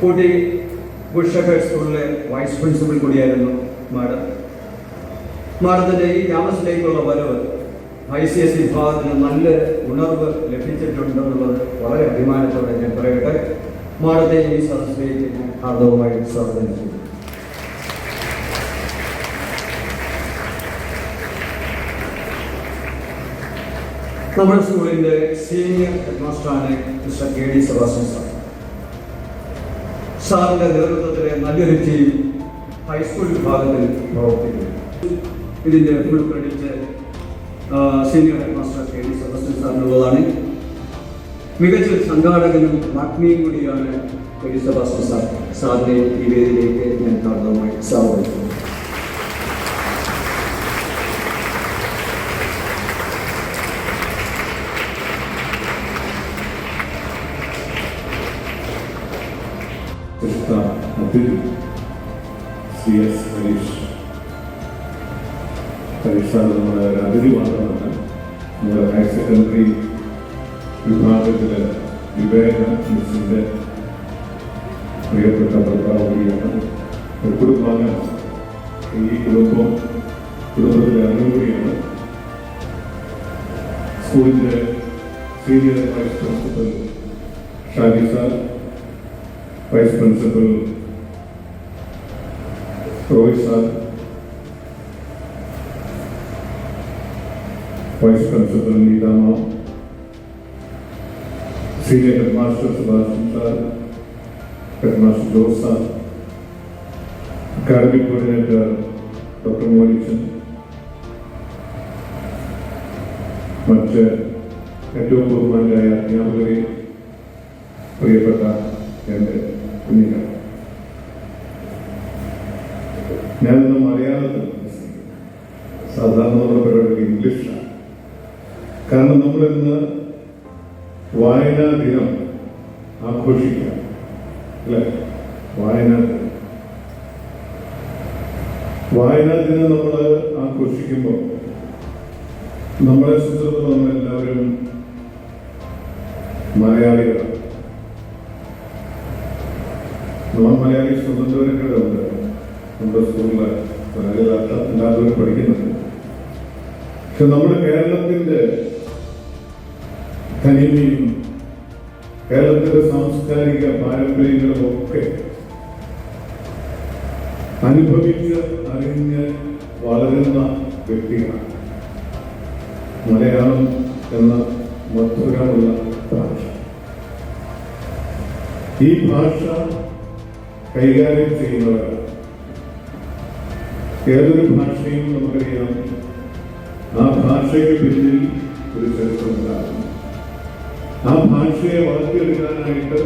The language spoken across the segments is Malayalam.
കൂട്ടി ഗുഡ് ഷെഫേർഡ് സ്കൂളിലെ വൈസ് പ്രിൻസിപ്പൽ കൂടിയായിരുന്നു മാഡം. മാഡത്തിൻ്റെ ഈ ക്യാമ്പസിലേക്കുള്ള വരവ് ICSE വിഭാഗത്തിന് നല്ല ഉണർവ് ലഭിച്ചിട്ടുണ്ടെന്നുള്ളത് വളരെ അഭിമാനത്തോടെ ഞാൻ പറയട്ടെ. മാഡത്തെ ഈ സദസ്സിലേക്ക് ഞാൻ ഹാർദവമായി സ്വാഗതം ചെയ്തു. നമ്മുടെ സ്കൂളിൻ്റെ സീനിയർ ഹെഡ് മാസ്റ്ററാണ് മിസ്റ്റർ KD സെബാസ്റ്റ്യൻ സാർ. സാറിൻ്റെ നേതൃത്വത്തിലെ നല്ലൊരു ടീം ഹൈസ്കൂൾ വിഭാഗത്തിൽ പ്രവർത്തിക്കുന്നു. ഇതിൻ്റെ full credit senior head master KD Sebastian സാറിനുള്ളതാണ്. മികച്ച സംഘാടകനും വാഗ്മിയും കൂടിയാണ് KD സെബാസ്റ്റ്യൻ സാർ. സാറിനെ ഈ വേദിയിലേക്ക് ഞാൻ ഹാർദവമായി സ്വാഗതം ചെയ്യുന്നു. CS ഹരീഷ് സാർ നമ്മുടെ അതിഥി മാത്രമല്ല, നമ്മുടെ ഹയർ സെക്കൻഡറി വിഭാഗത്തിലെ വിവേക മിസ്സിൻ്റെ പ്രിയപ്പെട്ട ഭർത്താവ് കൂടിയാണ്. ഒരു കുടുംബാംഗമാണ്. ഈ കുടുംബത്തിലെ അംഗം കൂടിയാണ്. സ്കൂളിൻ്റെ senior vice principal Shaji sir, vice principal Roy sir, vice principal Neethama, senior head master Sebastian sir, head master Jose sir, academic coordinator doctor Monichan, മറ്റ് ഏറ്റവും ബഹുമാനായ അധ്യാപകരെ, പ്രിയപ്പെട്ട എൻ്റെ കുഞ്ഞുങ്ങൾ, ഞാനിന്ന് മലയാളത്തിൽ സാധാരണ നമ്മുടെ പരിപാടി ഇംഗ്ലീഷിലാണ്. കാരണം നമ്മളിന്ന് വായനാ ദിനം ആഘോഷിക്കുക അല്ലേ? വായനാ ദിനം നമ്മൾ ആഘോഷിക്കുമ്പോൾ നമ്മളെ സംബന്ധിച്ചിടത്തോളം നമ്മളെല്ലാവരും മലയാളികളാണ്. നമ്മൾ മലയാളി സ്വതന്ത്രരൊക്കെ ഉണ്ട്. നമ്മുടെ സ്കൂളിൽ എല്ലാവരും പഠിക്കുന്നുണ്ട്. പക്ഷെ നമ്മുടെ കേരളത്തിൻ്റെ തനിമയും കേരളത്തിൻ്റെ സാംസ്കാരിക പാരമ്പര്യങ്ങളും ഒക്കെ അനുഭവിച്ച് അറിഞ്ഞ് വളരുന്ന വ്യക്തികളാണ്. മലയാളം എന്ന മധുരമുള്ള ഭാഷ, ഈ ഭാഷ കൈകാര്യം ചെയ്യുന്നവരാണ്. ഏതൊരു ഭാഷയും നമുക്കറിയാം, ആ ഭാഷയ്ക്ക് പിന്നിൽ ഒരു ചരിത്രമുണ്ടാകും. ആ ഭാഷയെ വളർത്തിയെടുക്കാനായിട്ട്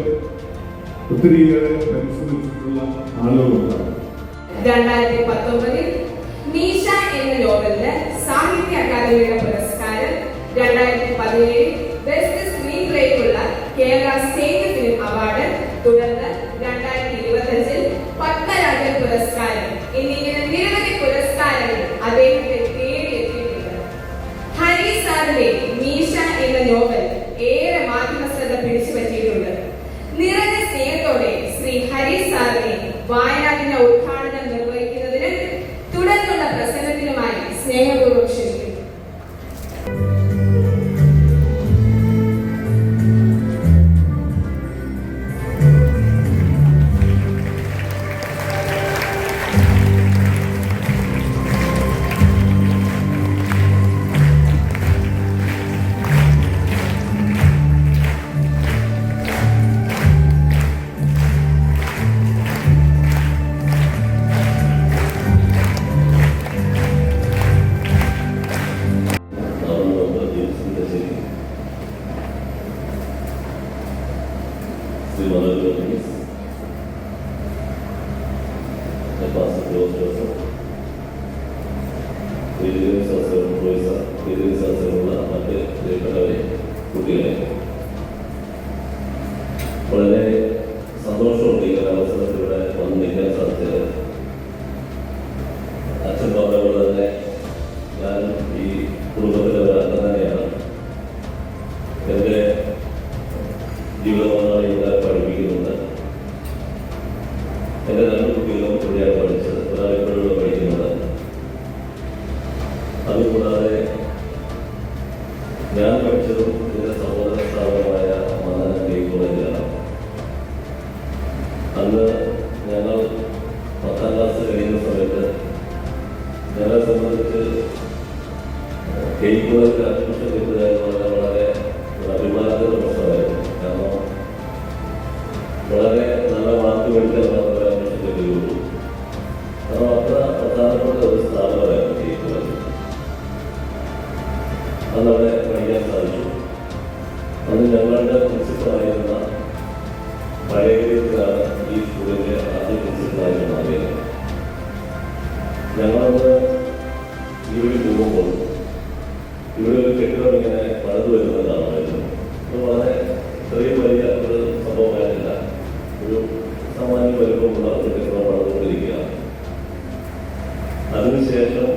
ഒത്തിരിയേറെ പരിശ്രമിച്ചിട്ടുള്ള ആളുകളുണ്ടാകും. 2019 മീശ എന്ന നോവലിന് സാഹിത്യ അക്കാദമിയുടെ പുരസ്കാരം, 2017 ബെസ്റ്റ് സ്ക്രീൻ പ്ലേക്കുള്ള കേരള സ്റ്റേറ്റ് ഫിലിം അവാർഡ്, തുടർന്ന് 2025 പത്മരാജൻ പുരസ്കാരം എന്നിങ്ങനെ നിരവധി പുരസ്കാരങ്ങൾ അദ്ദേഹത്തെ തേടിയെത്തിയിട്ടുണ്ട്. ഹരി സാറിന്റെ മീശ എന്ന നോവൽ ഏറെ മാധ്യമ ശ്രദ്ധ പിടിച്ചുപറ്റിയിട്ടുണ്ട്. നിറഞ്ഞ സ്നേഹത്തോടെ ശ്രീ ഹരി സാറിനെ വായനാദിന ഉദ്ഘാടനം നിർവഹിക്കുന്നതിന് തുടർന്നുള്ള പ്രസംഗത്തിനുമായി സ്നേഹപൂർവ്വം ക്ഷണിക്കുന്നു. വളരെ സന്തോഷമുണ്ട് ഈ അവസരത്തിലൂടെ വന്ന് നിൽക്കാൻ സാധിച്ചത്. അച്ഛൻ പറഞ്ഞ പോലെ തന്നെ ഞാൻ ഈ കുടുംബത്തിലെ ഒരു അംഗം തന്നെയാണ്. എൻ്റെ ജീവിത പങ്കാളി ഇവിടെ പഠിപ്പിക്കുന്നുണ്ട്. ഞാൻ പഠിച്ചതും ഇതിൻ്റെ സഹോദര സ്ഥാപനമായ മദന കോളേജിലാണ്. അന്ന് ഞങ്ങൾ 10ാം ക്ലാസ് കഴിയുന്ന സമയത്ത് ഞങ്ങളെ സംബന്ധിച്ച് കോളേജിൽ അഡ്മിഷൻ കിട്ടുക എന്നുള്ളത് വളരെ അഭിമാനത്തിൻ്റെ പ്രശ്നമായിരുന്നു. കാരണം വളരെ നല്ല മാർക്ക് മേടിച്ചാൽ മാത്രമേ അഡ്മിഷൻ കിട്ടുകയുള്ളൂ. കാരണം അത്ര പ്രധാനപ്പെട്ട ഒരു സ്ഥാപനമായിരുന്നു കോളേജ്. അതവിടെ പഠിക്കാൻ സാധിച്ചു. അന്ന് ഞങ്ങളുടെ പ്രിൻസിപ്പളായിരുന്ന പഴയത്തിലാണ് ഈ സ്കൂളിൻ്റെ ആദ്യ പ്രിൻസിപ്പളായിട്ട് മാറിയത്. ഞങ്ങളന്ന് ഇവിടെ പോകുമ്പോൾ ഇവിടെ ഒരു കെട്ടിടം ഇങ്ങനെ പണിതു വരുന്നത് കാണുമായിരുന്നു. അത് വളരെ ചെറിയ വലിയ ഒരു സംഭവമായിട്ടില്ല, ഒരു സാമാന്യ വലുപ്പമുള്ള ഒരു കെട്ടിടം പണിതുകൊണ്ടിരിക്കുകയാണ്. അതിനുശേഷം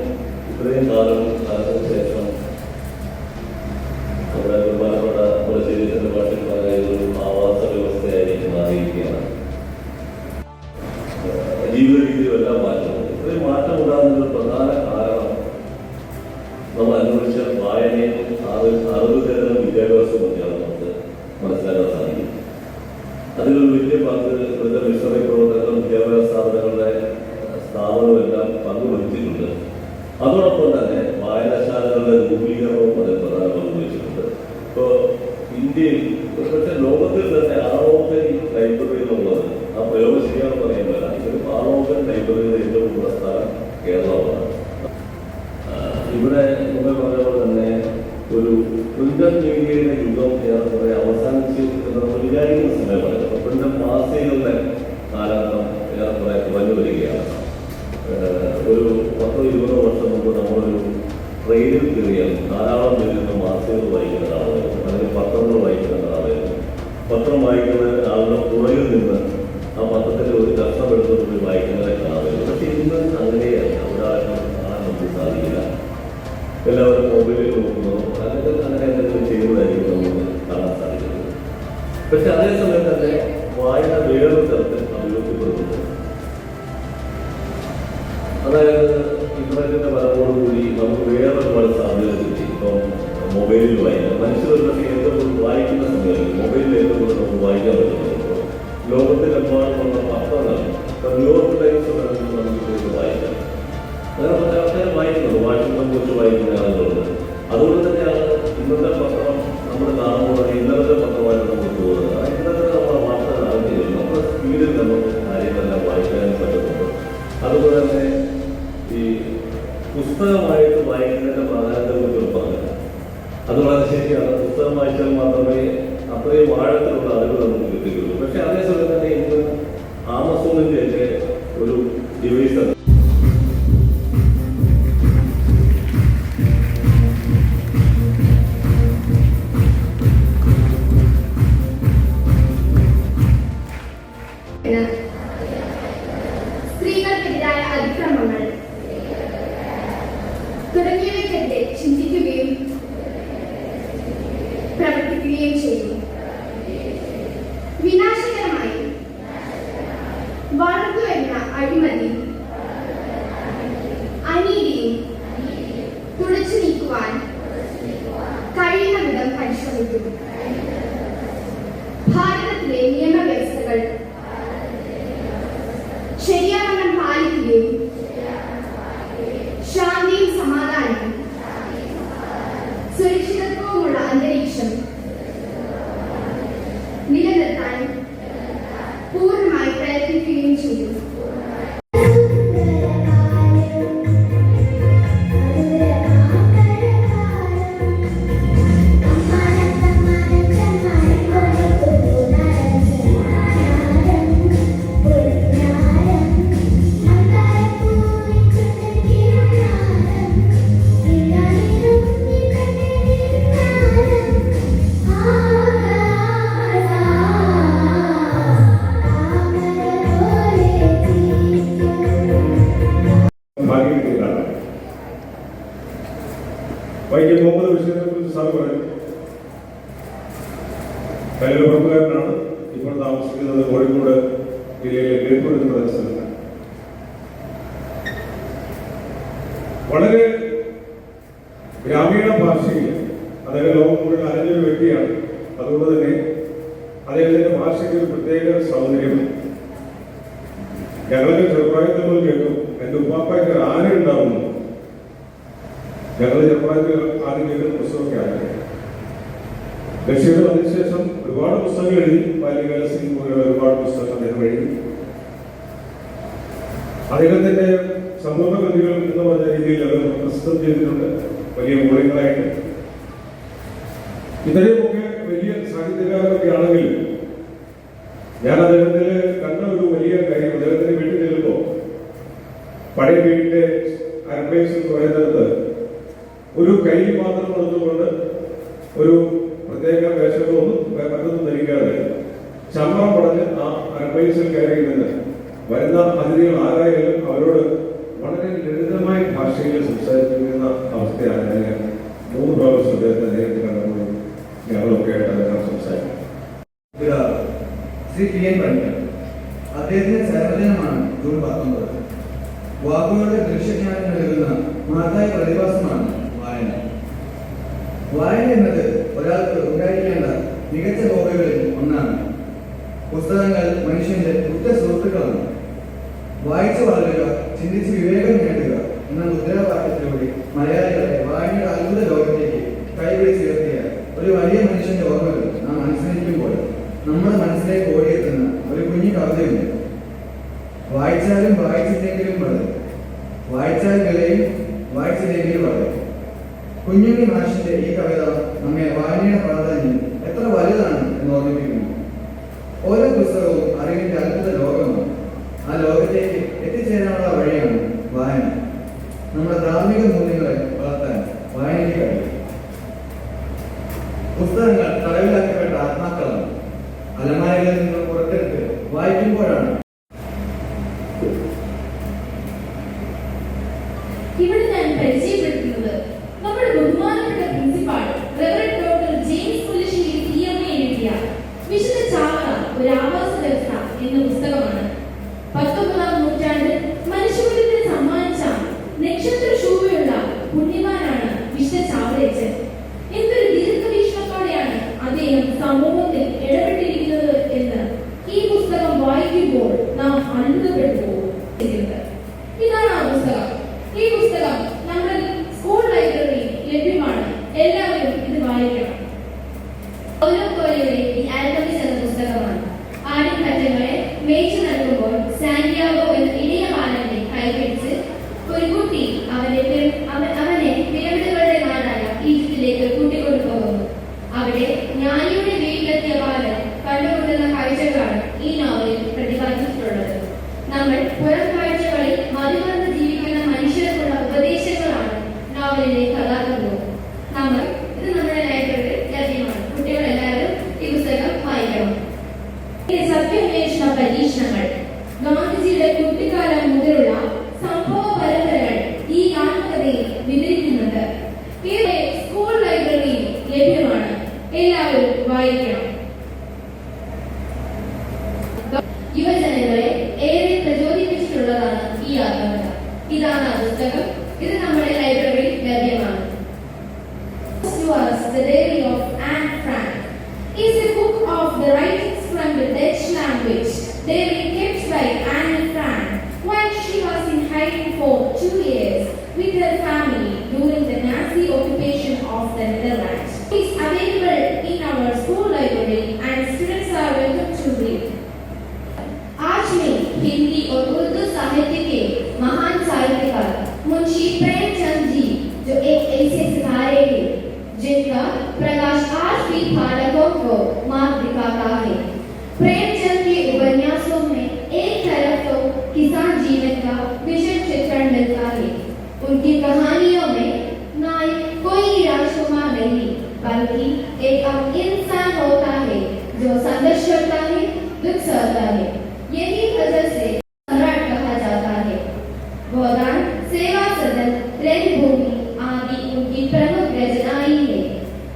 ഇത്രയും കാലത്തിന് ശേഷം നമ്മുടെ ബഹുമാനപ്പെട്ട നമ്മുടെ ശരീരത്തിൻ്റെ ഭാഷയിൽ പറഞ്ഞ ഒരു ആവാസ വ്യവസ്ഥയായി മാറിയിരിക്കുകയാണ്. ജീവിത രീതിയിലെല്ലാം മാറ്റം. ഇത്രയും മാറ്റം ഉണ്ടാകുന്നതിന് പ്രധാന കാരണം നമ്മൾ അനുഭവിച്ച വായനയും അറിവ് തരുന്ന വിദ്യാഭ്യാസവും ഒക്കെയാണ് നമുക്ക് മനസ്സിലാക്കാൻ സാധിക്കും. അതിലൊരു വലിയ പങ്ക് ഇവിടുത്തെ മിഷണറി പ്രവർത്തകരും വിദ്യാഭ്യാസ സ്ഥാപനമെല്ലാം പങ്കുവഹിച്ചിട്ടുണ്ട്. അതോടൊപ്പം തന്നെ വായനശാലകളുടെ രൂപീകരണവും അതിൽ പ്രധാന പങ്ക് വഹിച്ചിട്ടുണ്ട്. ഇപ്പോൾ ഇന്ത്യയിൽ പക്ഷേ ലോകത്തിൽ തന്നെ ആറോഗൻ ലൈബ്രറി എന്നുള്ളത് ആ പ്രയോഗം ശരിയാണെന്ന് പറയുന്നില്ല. ഇതിൽ ആറോഗൻ ലൈബ്രറിയുടെ ഏറ്റവും കൂടുതൽ സ്ഥലം കേരളമാണ്. ഇവിടെ നിങ്ങൾ പറഞ്ഞ പോലെ തന്നെ ഒരു പ്രിന്റഡ് മീഡിയയുടെ യുഗം ഏറെക്കുറെ അവസാനിച്ച് എന്ന് നമ്മൾ വിചാരിക്കുന്ന സമയമാണ്. അപ്പോൾ പ്രിന്റഡ് മാസികകളുടെ കാലഘട്ടം ഏറെക്കുറെ കുറഞ്ഞു വരികയാണ്. ഒരു 10-20 വർഷം മുമ്പ് നമ്മളൊരു ട്രെയിനിൽ കയറിയാൽ ധാരാളം പേര് മാസികകൾ വായിക്കുന്ന ആളായിരുന്നു, അല്ലെങ്കിൽ പത്രങ്ങൾ വായിക്കുന്ന ആളായിരുന്നു. പത്രം വായിക്കുന്ന ആളുടെ പുറകിൽ നിന്ന് ആ പത്രത്തിൻ്റെ ഒരു കഷ്ണം എടുത്തുകൊണ്ട് വായിക്കുന്നവരെ കാണാമായിരുന്നു. പക്ഷേ ഇന്ന് അങ്ങനെയല്ല. അവിടെ കാണാൻ നമുക്ക് സാധിക്കില്ല. എല്ലാവരും മൊബൈലിൽ നോക്കുന്നതോ അല്ലെങ്കിൽ അങ്ങനെ എന്തെങ്കിലും ചെയ്യുന്നതായിരിക്കും നമുക്ക് കാണാൻ സാധിക്കുന്നത്. പക്ഷെ അതേസമയം തന്നെ വായന വേറൊരു തരത്തിൽ അഭിവൃദ്ധിപ്പെടുത്തുന്നു. അതായത് ഇന്റർനെറ്റിന്റെ വരവോടുകൂടി നമുക്ക് വേറെ ഒരുപാട് സാധ്യത കിട്ടി. ഇപ്പം മൊബൈലിൽ വായിക്കാം. മനുഷ്യരുടെ ഏറ്റവും കൂടുതൽ വായിക്കുന്ന സമയത്ത് മൊബൈലിൽ ഏറ്റവും കൂടുതൽ നമുക്ക് വായിക്കാൻ പറ്റുന്നത് ലോകത്തിലെമ്പാടുമുള്ള പത്രങ്ങൾ. ഇപ്പം ന്യൂയോർക്ക് ടൈംസ് നമുക്ക് വായിക്കാം. അങ്ങനെ പല ആൾക്കാർ വായിക്കുന്നത്, വാഷിംഗ്ടൺ പോസ്റ്റ് വായിക്കുന്ന ആളുകളുണ്ട്. അതുകൊണ്ട് തന്നെയാണ് ഇന്നത്തെ പത്രം നമ്മൾ കാണുമ്പോൾ ഇന്നലത്തെ പത്രമായിട്ട് നമുക്ക് തോന്നുന്നത്. ഇന്നത്തെ നമ്മളെ വാർത്തകൾ ആവശ്യമില്ല. നമ്മുടെ സ്പീഡിൽ നമുക്ക് കാര്യങ്ങളെല്ലാം വായിക്കാനും പറ്റുന്നുണ്ട്. അതുപോലെ തന്നെ ഈ പുസ്തകമായിട്ട് വായിക്കുന്നതിൻ്റെ പ്രാധാന്യത്തെ കുറിച്ച് പറഞ്ഞില്ല. അത് വളരെ ശരിയാണ്. പുസ്തകം വായിച്ചാൽ മാത്രമേ അത്രയും ആഴത്തിലുള്ള അറിവ് നമുക്ക് കിട്ടുകയുള്ളൂ. പക്ഷെ അതേസമയം തന്നെ ഇന്ന് ആമസോണിൻ്റെ ഒരു ഡിവൈസ് സ്ത്രീകൾക്കെതിരായ അതിക്രമങ്ങൾ തുടങ്ങിയവയ്ക്കെതിരെ ചിന്തിക്കുകയും പ്രവർത്തിക്കുകയും ചെയ്യും. വിനാശകരമായി വളർന്നുവരുന്ന അഴിമതി അനീതിയും തുടച്ചു നീക്കുവാൻ കഴിയുന്ന വിധം പരിശ്രമിക്കും. ഭാരതത്തിലെ നിയമവ്യവസ്ഥകൾ ശരിയാവണ്ണം പാലിക്കുകയും ശാന്തിയും സമാധാനവും സുരക്ഷിതത്വവുമുള്ള അന്തരീക്ഷം നിലനിർത്താൻ പൂർണ്ണമായി പ്രയത്നിക്കുകയും ചെയ്യും. വൈക്കം മുഹമ്മദ് ബഷീറിനെ കുറിച്ച് സാർ പറഞ്ഞു. കൈലപ്പുറത്തുകാരനാണ്. ഇപ്പോൾ താമസിക്കുന്നത് കോഴിക്കോട് ജില്ലയിലെ ബേപ്പൂർ എന്ന് പറയുന്ന സ്ഥലത്താണ്. വളരെ ഗ്രാമീണ ഭാഷയിൽ അദ്ദേഹം ലോകം മുഴുവൻ അറിഞ്ഞൊരു വ്യക്തിയാണ്. അതുകൊണ്ട് തന്നെ അദ്ദേഹത്തിന്റെ ഭാഷയ്ക്ക് ഒരു പ്രത്യേക സൗന്ദര്യമാണ്. ഞങ്ങൾക്ക് ചെറുപ്രായത്തിൽ മുതൽ കേൾക്കും എന്റെ ഉപ്പാപ്പയ്ക്ക് ആന ഉണ്ടാവുന്നു. ഞങ്ങളുടെ ചെറുപ്രായത്തിൽ ആദ്യം കേൾക്കുന്ന പുസ്തകമൊക്കെയാണ്. ബഷീർ അതിനുശേഷം ഒരുപാട് പുസ്തകങ്ങൾ എഴുതി. ബാല്യകാല സിംഗ് പോലെയുള്ള ഒരുപാട് പുസ്തകങ്ങൾ അദ്ദേഹം എഴുതി. അദ്ദേഹത്തിന്റെ സമ്പൂർണ്ണ കൃതികൾ എന്ന് പറഞ്ഞ രീതിയിൽ അത് പ്രസിദ്ധം ചെയ്തിട്ടുണ്ട് വലിയ മൂല്യങ്ങളായിട്ട്. ഇത്രയുമൊക്കെ വലിയ സാഹിത്യകാരൊക്കെ ആണെങ്കിൽ ഞാൻ അദ്ദേഹത്തിൽ കണ്ട ഒരു വലിയ കാര്യം, അദ്ദേഹത്തിന്റെ വീട്ടിൽ ചെല്ലുമ്പോൾ പഴയ വീടിന്റെ അരപ്പേസിൽ പറയുന്നത് ഒരു കൈ മാത്രം കൊടുത്തുകൊണ്ട് ഒരു പ്രത്യേക വേഷങ്ങളൊന്നും മറ്റൊന്നും ധരിക്കാതെ ചമ്രം പടഞ്ഞ് ആ അരപ്പേസിൽ കയറി നിന്ന് വരുന്ന അതിഥികൾ ആരായാലും അവരോട് വളരെ ലളിതമായ ഭാഷയിൽ സംസാരിക്കുന്ന അവസ്ഥയാണ്. ഞാൻ 3 പ്രാവശ്യം അദ്ദേഹത്തെ നേരിട്ട് കണ്ടപ്പോൾ ഞങ്ങളൊക്കെ ആയിട്ട് അദ്ദേഹം സംസാരിക്കും. ശ്രീ പി എൻ പണിക്കർ, അദ്ദേഹത്തിന്റെ ജന്മദിനമാണ് ജൂൺ 19. വാക്കുകളുടെ ദൃശ്യജ്ഞാനം നൽകുന്ന മഹത്തായ പ്രതിഭാസമാണ് വായന. വായന എന്നത് ഒരാൾക്ക് ഉണ്ടായിരിക്കേണ്ട മികച്ച ഹോബികളിൽ ഒന്നാണ്. പുസ്തകങ്ങൾ മനുഷ്യന്റെ ഉറ്റ സുഹൃത്തുക്കളാണ്. വായിച്ചു വളരുക, ചിന്തിച്ച് വിവേകം നേടുക എന്ന മുദ്രാവാക്യത്തിലൂടെ മലയാളികളെ വായനയുടെ അത്ഭുത ലോകത്തേക്ക് കൈപിടിച്ചുയർത്തിയ ഒരു വലിയ മനുഷ്യന്റെ ഓർമ്മകൾ നാം അനുസ്മരിക്കുമ്പോൾ നമ്മുടെ മനസ്സിലേക്ക് ഓടിയെത്തുന്ന ഒരു കുഞ്ഞു കവിതയുണ്ട്. വായിച്ചാലും വായിച്ചില്ലെങ്കിലും വളരെ, വായിച്ചാൽ വിലയും വായിച്ചില്ലെങ്കിലും വളരെ. കുഞ്ഞുണ്ണി മാഷിന്റെ ഈ കവിത നമ്മെ വായനയുടെ പ്രാധാന്യം എത്ര വലുതാണ് എന്ന് ഓർമ്മിപ്പിക്കുന്നു. ഓരോ പുസ്തകവും അറിവിന്റെ അത്ഭുത ലോകമാണ്. ആ ലോകത്തേക്ക് എത്തിച്ചേരാനുള്ള വഴിയാണ് വായന. നമ്മുടെ ധാർമ്മിക മൂല്യങ്ങളെ വളർത്താൻ വായനയ്ക്ക് കഴിയും. പുസ്തകങ്ങൾ തടവിലാക്കപ്പെട്ട ആത്മാക്കളാണ്. അലമാരകളിൽ നിന്ന് പുറത്തെടുത്ത് വായിക്കുമ്പോഴാണ് ഇവിടെ ഞാൻ പരിചയപ്പെടുത്തുന്നത് നമ്മുടെ ബഹുമാനപ്പെട്ട principal reverend doctor James Pullassery CMA എഴുതിയ വിശുദ്ധ ചാവറ ഒരു ആവാസ വ്യവസ്ഥ എന്ന പുസ്തകമാണ്. 19ാം നൂറ്റാണ്ടിൽ മനുഷ്യകുലത്തിന് സമ്മാനിച്ച നക്ഷത്ര ശോഭയുള്ള പുണ്യവാനാണ് വിശുദ്ധ ചാവറയച്ചൻ. എന്തൊരു ദീർഘവീക്ഷണത്തോടെയാണ് അദ്ദേഹം സമൂഹത്തിൽ ഇടപെട്ടിരിക്കുന്നത് എന്ന് ഈ പുസ്തകം വായിക്കുമ്പോൾ നാം അത്ഭുതപ്പെട്ടു പോകും. ഇതാണ് ആ പുസ്തകം. ഈ പുസ്തകം നമ്മുടെ സ്കൂൾ ലൈബ്രറിയിൽ ലഭ്യമാണ്. എല്ലാവരും ഇത് വായിക്കണം. പൗലോ കോയലോയുടെ ദി ആൽക്കമിസ്റ്റ് എന്ന പുസ്തകമാണ്. ആടിൻപറ്റങ്ങളെ മേച്ചു നടക്കുമ്പോൾ സാന്റിയാഗോ എന്ന ഇടയ ബാലന്റെ കൈപിടിച്ച് ഒരു കുട്ടി അവനെ പിരമിഡുകളുടെ നാടായ ഈജിപ്തിലേക്ക് കൂട്ടിക്കൊണ്ടുപോകുന്നു. അവിടെ ജ്ഞാനിയുടെ വീട്ടിലെത്തിയ ബാലൻ കണ്ടുകൊണ്ടുന്ന കാഴ്ചകളാണ് ഈ നോവലിൽ പ്രതിപാദിച്ചിട്ടുള്ളത്. നമ്മൾ പുറം കാഴ്ചകളിൽ മതിമറന്ന് ജീവിക്കുന്ന മനുഷ്യർക്കുള്ള ഉപദേശങ്ങളാണ് നോവലിന്റെ കഥാതത്വം. ഇത് നമ്മുടെ ലൈബ്രറിയിൽ ലഭ്യമാണ്. കുട്ടികൾ എല്ലാവരും ഈ പുസ്തകം വായിക്കണം. സത്യാന്വേഷണ പരീക്ഷണങ്ങൾ, ഗാന്ധിജിയുടെ കുട്ടിക്കാലം മുതലുള്ള സംഭവ പരമ്പരകൾ ഈ ആത്മകഥയിൽ വിവരിക്കുന്നുണ്ട്. ഇത് സ്കൂൾ ലൈബ്രറിയിൽ ലഭ്യമാണ്. എല്ലാവരും വായിക്കണം. യുവജനങ്ങളെ ഏറെ പ്രചോദിപ്പിച്ചിട്ടുള്ളതാണ് ഈ ആത്മകഥ. ഇതാണ് ആ പുസ്തകം. ഇത് നമ്മുടെ ലൈബ്രറിയിൽ ലഭ്യമാണ്. The Diary of Anne Frank is a book of the writings from the Dutch language. They were kept by Anne Frank while she was in hiding for 2 years with her family during the Nazi occupation of the Netherlands. It is available in our school library and students are welcome to read. आज में हिंदी और उर्दू साहित्य के महान साहित्यकार मुंशी प्रेमचंद जी जो एक ऐसे सितारे हैं जिनका प्रकाश आज भी पाठकों को मार्ग दिखाता है। प्रेमचंद के उपन्यासों में एक तरफ तो किसान जीवन का विशेष चित्रण मिलता है। उनकी कहानियों में नायक कोई राजकुमार नहीं बल्कि एक इंसान होता है जो संघर्ष करता है, दुख सहता है। यही वजह से सम्राट कहा जाता है। गोदान, सेवा सदन, रणभूमि आदि उनकी प्रमुख रचनाएं हैं।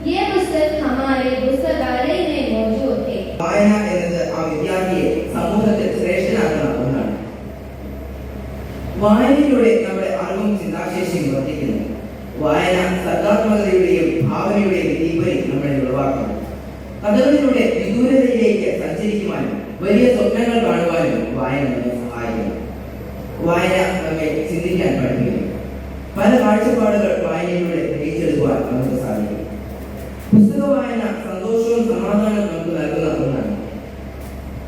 ये पुस्तक हमारे पुस्तकालय में मौजूद है. വായന എന്നത് ആ വിദ്യാർത്ഥിയെ സമൂഹത്തിൽ ശ്രേഷ്ഠനാക്കുന്ന ഒന്നാണ്. വായനയിലൂടെ നമ്മുടെ അറിവും ചിന്താശേഷിയും വർദ്ധിക്കുന്നു. വായന സർഗാത്മകതയുടെയും ഭാവനയുടെയും സഞ്ചരിക്കുവാനും വലിയ സ്വപ്നങ്ങൾ കാണുവാനും വായന നമ്മെ സഹായിക്കുന്നു. വായന നമ്മെ ചിന്തിക്കാൻ പഠിപ്പിക്കുന്നു. പല കാഴ്ചപ്പാടുകൾ വായനയിലൂടെ ഗ്രഹിച്ചെടുക്കുവാൻ നമുക്ക് സാധിക്കും. പുസ്തക വായന സന്തോഷവും സമാധാനവും നമുക്ക് നൽകുന്ന ഒന്നാണ്.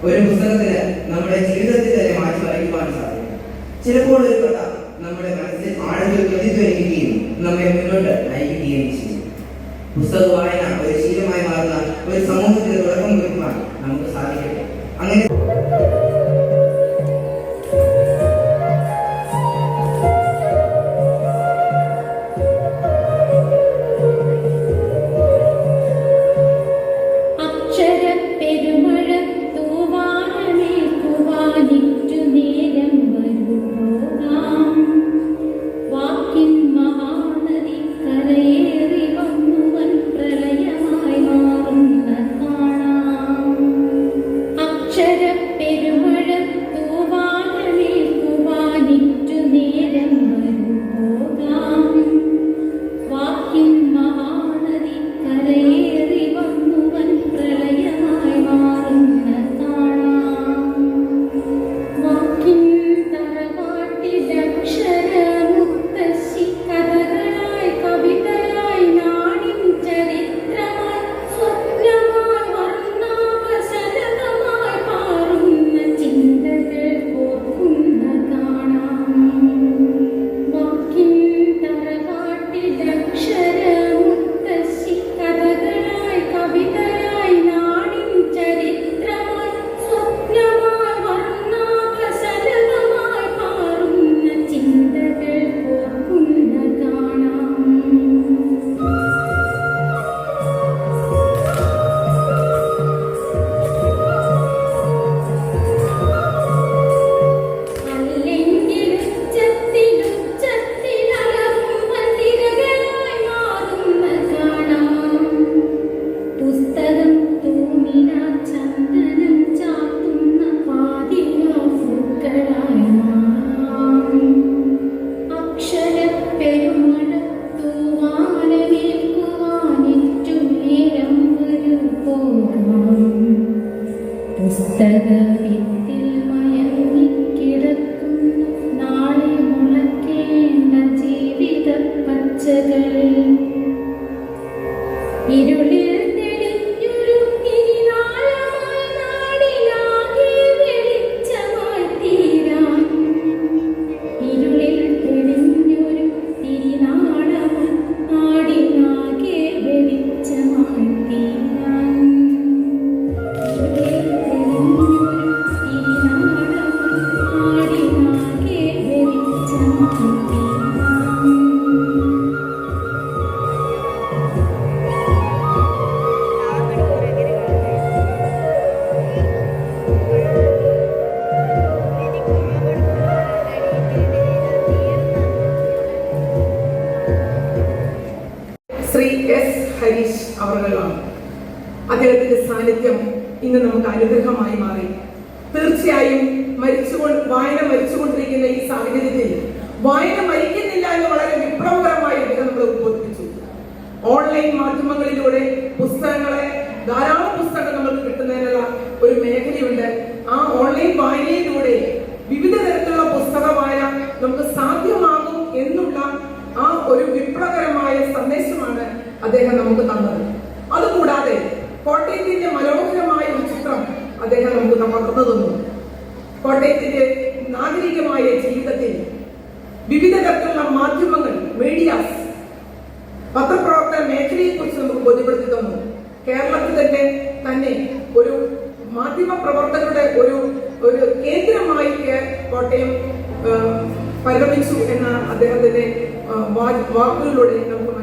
ഒരു പുസ്തകത്തിന് നമ്മുടെ ജീവിതത്തിൽ തന്നെ മാറ്റി വരയ്ക്കുവാൻ സാധിക്കും. ചിലപ്പോൾ ഒരു കഥ നമ്മുടെ മനസ്സിൽ ആഴത്തിൽ പ്രതിധ്വനിക്കുകയും നമ്മെ മുന്നോട്ട് നയിക്കുകയും ചെയ്യും. പുസ്തക വായന ഒരു ശീലമായി മാറുന്ന ഒരു സമൂഹത്തിന് തുടക്കം കുറിക്കുവാൻ നമുക്ക് സാധിക്കട്ടെ. അങ്ങനെ അദ്ദേഹത്തിന്റെ സാന്നിധ്യം ഇന്ന് നമുക്ക് അനുഗ്രഹമായി മാറി. തീർച്ചയായും വായന മരിച്ചുകൊണ്ടിരിക്കുന്ന ഈ സാഹചര്യത്തിൽ വായന മരിക്കുന്നില്ല എന്ന് വളരെ വിപ്ലവകരമായി അദ്ദേഹം നമ്മളെ ഉദ്ബോധിപ്പിച്ചു. ഓൺലൈൻ മാധ്യമങ്ങളിലൂടെ ധാരാളം പുസ്തകങ്ങൾ നമുക്ക് കിട്ടുന്നതിനുള്ള ഒരു മേഖലയുണ്ട്. ആ ഓൺലൈൻ വായനയിലൂടെ വിവിധ തരത്തിലുള്ള പുസ്തക വായന നമുക്ക് സാധ്യമാകും എന്നുള്ള ആ ഒരു വിപ്ലവകരമായ സന്ദേശമാണ് അദ്ദേഹം നമുക്ക് തന്നത്. അതുകൂടാതെ കോട്ടയത്തിന്റെ മനോഹരമായ ഒരു ചിത്രം അദ്ദേഹം നമുക്ക് പകർന്നു തന്നു. കോട്ടയത്തിന്റെ നാഗരികമായ ജീവിതത്തിൽ വിവിധ തരത്തിലുള്ള മാധ്യമങ്ങൾ, മീഡിയാസ്, പത്രപ്രവർത്തന മേഖലയെ കുറിച്ച് നമുക്ക് ബോധ്യപ്പെടുത്തി തന്നു. കേരളത്തിൽ തന്നെ ഒരു മാധ്യമ പ്രവർത്തകരുടെ ഒരു കേന്ദ്രമായി കോട്ടയം പരിണമിച്ചു എന്ന അദ്ദേഹത്തിന്റെ വാക്കുകളിലൂടെ നമുക്ക്